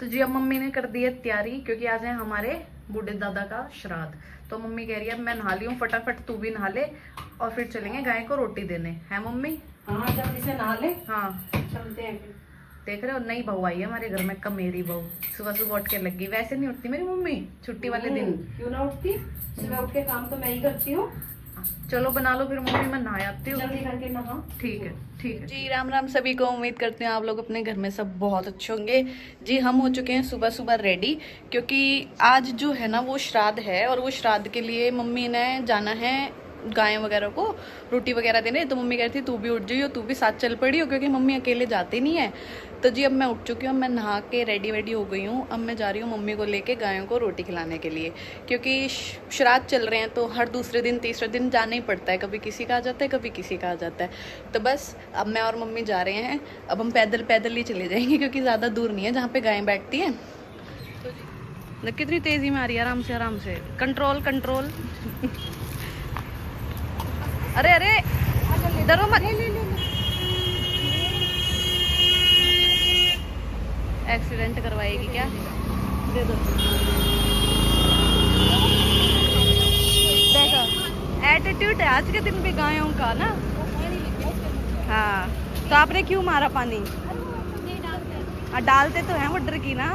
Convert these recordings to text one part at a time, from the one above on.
तो जी अब मम्मी ने कर दी है तैयारी, क्योंकि आज है हमारे बूढ़े दादा का श्राद्ध। तो मम्मी कह रही है मैं नहा ली हूँ, फटाफट तू भी नहा ले और फिर चलेंगे गाय को रोटी देने। है मम्मी? हाँ जल्दी से नहा ले। हाँ चलते हैं फिर। देख रहे हो, नई बहू आई है हमारे घर में, कमेरी बहू। सुबह सुबह उठ के लग गई। वैसे नहीं उठती मेरी मम्मी छुट्टी वाले दिन। क्यों ना उठती, सुबह उठ के काम तो मैं ही करती हूँ। चलो बना लो फिर मम्मी, मैं नहा आती हूँ। जल्दी करके नहा। ठीक है ठीक है जी। राम राम सभी को। उम्मीद करते हैं आप लोग अपने घर में सब बहुत अच्छे होंगे। जी हम हो चुके हैं सुबह सुबह रेडी, क्योंकि आज जो है ना वो श्राद्ध है, और वो श्राद्ध के लिए मम्मी ने जाना है गाय वगैरह को रोटी वगैरह देने। तो मम्मी कहती तू भी उठ जाइयो, तू भी साथ चल पड़ी हो, क्योंकि मम्मी अकेले जाते नहीं है। तो जी अब मैं उठ चुकी हूँ, मैं नहा के रेडी वेडी हो गई हूँ। अब मैं जा रही हूँ मम्मी को लेके गायों को रोटी खिलाने के लिए, क्योंकि श्राद्ध चल रहे हैं तो हर दूसरे दिन तीसरे दिन जाना ही पड़ता है। कभी किसी का आ जाता है, कभी किसी का आ जाता है। तो बस अब मैं और मम्मी जा रहे हैं। अब हम पैदल पैदल ही चले जाएंगे, क्योंकि ज़्यादा दूर नहीं है जहाँ पे गायें बैठती हैं। तो कितनी तेज़ी में आ रही है, आराम से कंट्रोल कंट्रोल। अरे अरे डरो मत। एक्सीडेंट करवाएगी क्या? दे दो। देखो एटीट्यूड है आज के दिन भी गायों का ना। हाँ तो आपने क्यों मारा पानी? डालते तो हैं वोटर की ना।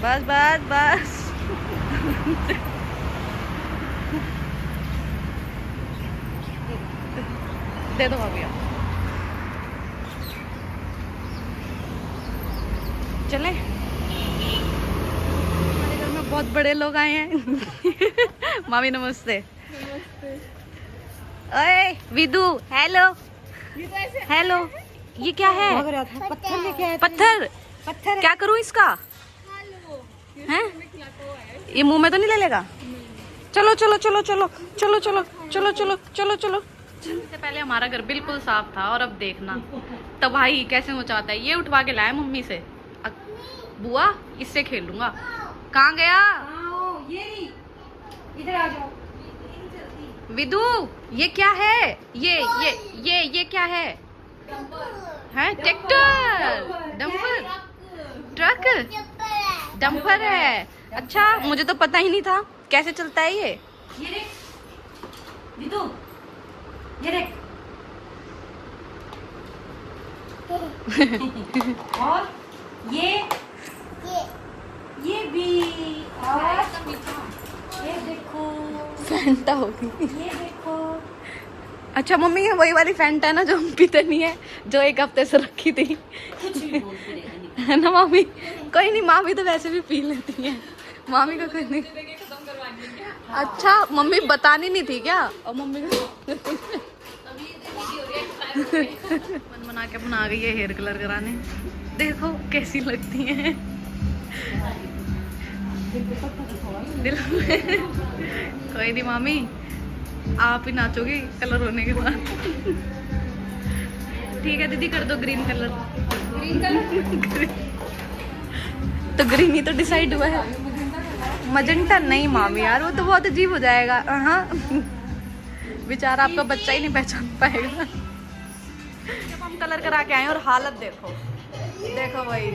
बस बस बस। दे दो भैया। चलें? हमारे घर में बहुत बड़े लोग आए हैं। मामी नमस्ते। ओए विदु हेलो। हेलो ये क्या है? पत्थर लेके आए। पत्थर? पत्थर क्या करूं इसका? हैं? ये मुंह में तो नहीं ले लेगा? चलो चलो चलो चलो चलो चलो चलो चलो चलो चलो। इससे पहले हमारा घर बिल्कुल साफ था, और अब देखना तबाही कैसे मचाता है। ये उठवा के लाया मम्मी से। बुआ इससे खेलूंगा। कहाँ गया? ये इधर आ जाओ। विदु ये क्या है? ये क्या है? है ट्रैक्टर, डंपर, ट्रक, डंपर है। अच्छा मुझे तो पता ही नहीं था। कैसे चलता है ये? देख विदु, ये देख। और ये भी। और ये देखो फैंटा होगी। ये देखो। अच्छा मम्मी ये वही वाली फैंटा है ना जो हम पीते नहीं है, जो एक हफ्ते से रखी थी। कुछ भी बोलते रहेंगे। है ना मामी? कोई नहीं, मामी तो वैसे भी पी लेती है। मामी का कोई नहीं। अच्छा मम्मी बतानी नहीं थी क्या? और मम्मी को मन बना के बना गई है हेयर कलर कराने। देखो कैसी लगती हैं। दिल कोई नहीं मामी, आप ही नाचोगी कलर होने के बाद। ठीक है दीदी कर दो ग्रीन कलर। ग्रीन कलर तो ग्रीन ही तो डिसाइड हुआ है। मजेंटा नहीं मामी यार, वो तो बहुत अजीब हो जाएगा। हाँ बेचारा आपका बच्चा ही नहीं पहचान पाएगा। जब हम कलर करा के आए और हालत देखो, देखो भाई।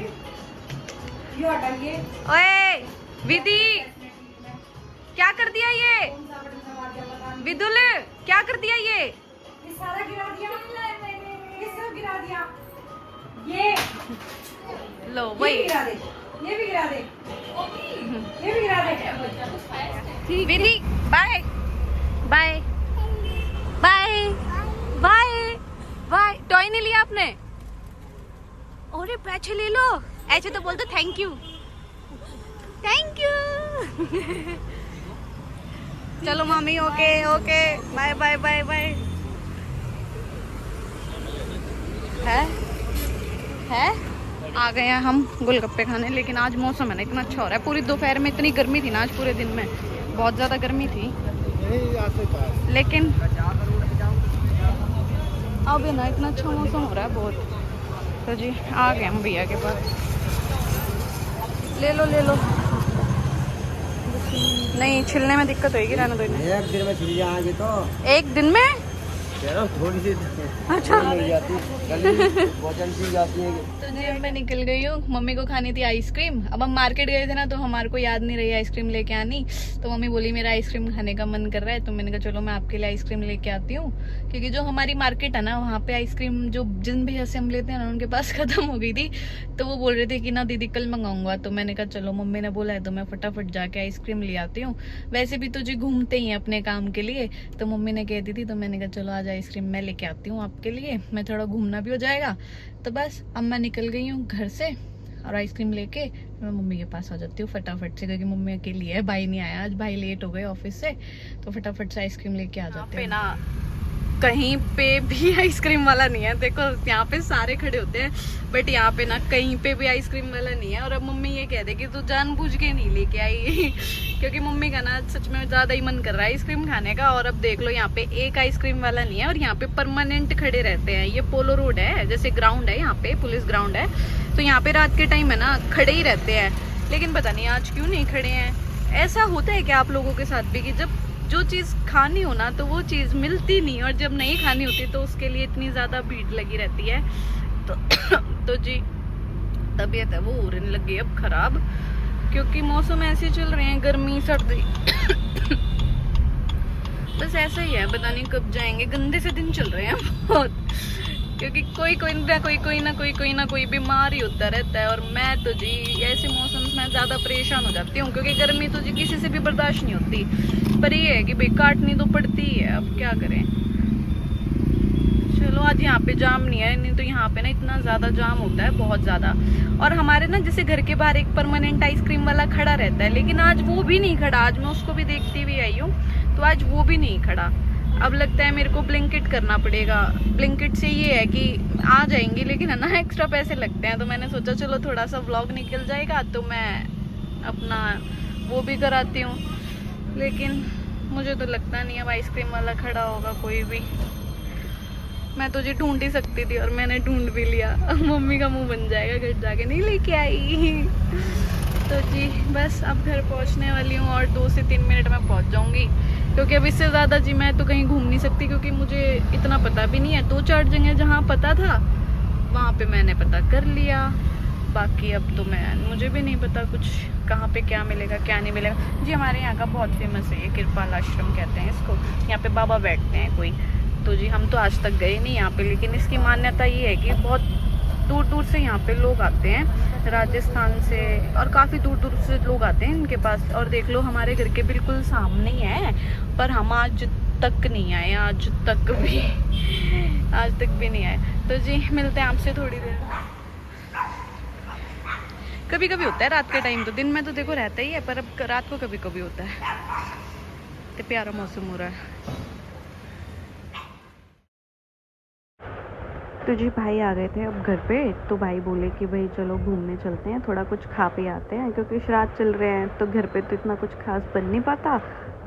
ओए विधि क्या कर दिया ये? विदुल क्या कर दिया ये? सारा गिरा दिया। ये सब गिरा दिया। ये लो वही। गिरा दे, ये भी गिरा दे, ये भी गिरा दे। Vidhi bye bye bye bye bye. Toy नहीं लिया आपने? अरे पैसे ले लो। ऐसे तो बोलते थैंक यू थैंक यू। चलो मामी okay okay bye bye bye bye. है आ गए हैं हम गोलगप्पे खाने, लेकिन आज मौसम है ना इतना अच्छा हो रहा है। पूरी दोपहर में इतनी गर्मी थी ना, आज पूरे दिन में बहुत ज़्यादा गर्मी थी, लेकिन अब ना इतना अच्छा मौसम हो रहा है बहुत। तो जी आ गए हम भैया के पास। ले लो ले लो। नहीं छिलने में दिक्कत होगी, रहने दो। एक दिन में छिल जाएंगे तो एक दिन में कह रहा हूँ थोड़ी सी अच्छा। मिल जाती गली वजन सी जाती है। तो जी अब मैं निकल गई हूँ, मम्मी को खानी थी आइसक्रीम। अब हम मार्केट गए थे ना, तो हमारे को याद नहीं रही आइसक्रीम लेके आनी। तो मम्मी बोली मेरा आइसक्रीम खाने का मन कर रहा है, तो मैंने कहा चलो मैं आपके लिए आइसक्रीम लेके आती हूँ। क्योंकि जो हमारी मार्केट है ना, वहाँ पे आइसक्रीम जो जिन भैया से हम लेते हैं ना, उनके पास खत्म हो गई थी। तो वो बोल रहे थे कि ना दीदी कल मंगाऊंगा। तो मैंने कहा चलो मम्मी ने बोला है तो मैं फटाफट जाके आइसक्रीम ले आती हूँ। वैसे भी तो जी घूमते ही हैं अपने काम के लिए, तो मम्मी ने कह दी थी, तो मैंने कहा चलो आज आइसक्रीम मैं लेके आती हूँ आपके लिए, मैं थोड़ा घूमना भी हो जाएगा। तो बस अब मैं निकल गई हूँ घर से, और आइसक्रीम लेके मैं मम्मी के पास आ जाती हूँ फटाफट से, क्योंकि मम्मी अकेली है, भाई नहीं आया आज, भाई लेट हो गए ऑफिस से। तो फटाफट से आइसक्रीम लेके आ जाते हैं ना। कहीं पे भी आइसक्रीम वाला नहीं है, देखो यहाँ पे सारे खड़े होते हैं, बट यहाँ पे ना कहीं पे भी आइसक्रीम वाला नहीं है। और अब मम्मी ये कह दे कि तू जानबूझ के नहीं लेके आई क्योंकि मम्मी का ना सच में ज्यादा ही मन कर रहा है आइसक्रीम खाने का। और अब देख लो यहाँ पे एक आइसक्रीम वाला नहीं है, और यहाँ पे परमानेंट खड़े रहते हैं। ये पोलो रोड है, जैसे ग्राउंड है, यहाँ पे पुलिस ग्राउंड है, तो यहाँ पे रात के टाइम है ना खड़े ही रहते हैं। लेकिन पता नहीं आज क्यों नहीं खड़े हैं। ऐसा होता है क्या आप लोगों के साथ भी कि जब जो चीज़ खानी हो ना तो वो चीज़ मिलती नहीं, और जब नहीं खानी होती तो उसके लिए इतनी ज़्यादा भीड़ लगी रहती है। तो जी तबीयत है वो होने लगी अब खराब, क्योंकि मौसम ऐसे चल रहे हैं, गर्मी सर्दी बस ऐसा ही है, पता नहीं कब जाएंगे, गंदे से दिन चल रहे हैं बहुत। क्योंकि कोई ना कोई बीमार ही होता रहता है। और मैं तो जी ऐसे मौसम में ज़्यादा परेशान हो जाती हूँ, क्योंकि गर्मी तो जी किसी से भी बर्दाश्त नहीं होती। पर ये है कि भाई काटनी तो पड़ती ही है, अब क्या करें। चलो आज यहाँ पे जाम नहीं है, नहीं तो यहाँ पे ना इतना ज़्यादा जाम होता है, बहुत ज़्यादा। और हमारे ना जैसे घर के बाहर एक परमानेंट आइसक्रीम वाला खड़ा रहता है, लेकिन आज वो भी नहीं खड़ा। आज मैं उसको भी देखती हुई आई हूँ, तो आज वो भी नहीं खड़ा। अब लगता है मेरे को ब्लिंकिट करना पड़ेगा। ब्लिंकिट से ये है कि आ जाएंगे, लेकिन है ना एक्स्ट्रा पैसे लगते हैं। तो मैंने सोचा चलो थोड़ा सा व्लॉग निकल जाएगा, तो मैं अपना वो भी कराती हूँ। लेकिन मुझे तो लगता नहीं अब आइसक्रीम वाला खड़ा होगा कोई भी। मैं तो जी ढूंढ ही सकती थी, और मैंने ढूंढ भी लिया। मम्मी का मुंह बन जाएगा घर जाके, नहीं लेके आई। तो जी बस अब घर पहुंचने वाली हूँ, और 2 से 3 मिनट में पहुंच जाऊंगी। क्योंकि अब इससे ज़्यादा जी मैं तो कहीं घूम नहीं सकती, क्योंकि मुझे इतना पता भी नहीं है। 2-4 जगह जहाँ पता था वहाँ पे मैंने पता कर लिया, बाकी अब तो मुझे भी नहीं पता कुछ कहाँ पे क्या मिलेगा क्या नहीं मिलेगा। जी हमारे यहाँ का बहुत फेमस है ये कृपाल आश्रम कहते हैं इसको, यहाँ पे बाबा बैठते हैं कोई। तो जी हम तो आज तक गए नहीं यहाँ पे, लेकिन इसकी मान्यता ये है कि बहुत दूर दूर से यहाँ पे लोग आते हैं, राजस्थान से और काफ़ी दूर दूर से लोग आते हैं इनके पास। और देख लो हमारे घर के बिल्कुल सामने ही है, पर हम आज तक नहीं आए, आज तक भी नहीं आए। तो जी मिलते हैं आपसे थोड़ी देर। कभी कभी होता है रात के टाइम, तो दिन में तो देखो रहता ही है, पर अब रात को कभी कभी होता है। तो प्यारा मौसम हो रहा है। तो जी भाई आ गए थे अब घर पे, तो भाई बोले कि भाई चलो घूमने चलते हैं, थोड़ा कुछ खा पी आते हैं, क्योंकि श्राद्ध चल रहे हैं तो घर पे तो इतना कुछ खास बन नहीं पाता।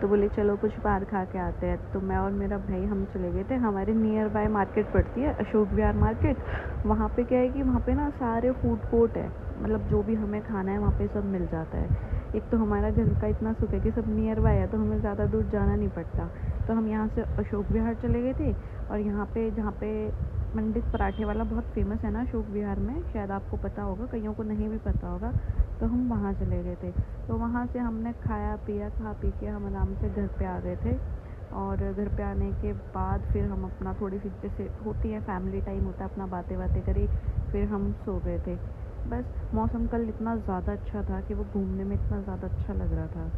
तो बोले चलो कुछ बाहर खा के आते हैं। तो मैं और मेरा भाई हम चले गए थे, हमारे नियर बाय मार्केट पड़ती है अशोक विहार मार्केट। वहाँ पे क्या है कि वहाँ पे ना सारे फूड कोर्ट है, मतलब जो भी हमें खाना है वहाँ पे सब मिल जाता है। एक तो हमारा घर का इतना सुख है कि सब नियर बाय है, तो हमें ज़्यादा दूर जाना नहीं पड़ता। तो हम यहाँ से अशोक विहार चले गए थे, और यहाँ पे जहाँ पे मंडित पराठे वाला बहुत फेमस है ना अशोक विहार में, शायद आपको पता होगा, कईयों को नहीं भी पता होगा। तो हम वहाँ चले गए थे, तो वहाँ से हमने खाया पिया, खा पी के हम आराम से घर पे आ गए थे। और घर पे आने के बाद फिर हम अपना थोड़ी सी जैसे होती है फैमिली टाइम होता है, अपना बातें करी, फिर हम सो गए थे। बस मौसम कल इतना ज़्यादा अच्छा था कि वो घूमने में इतना ज़्यादा अच्छा लग रहा था।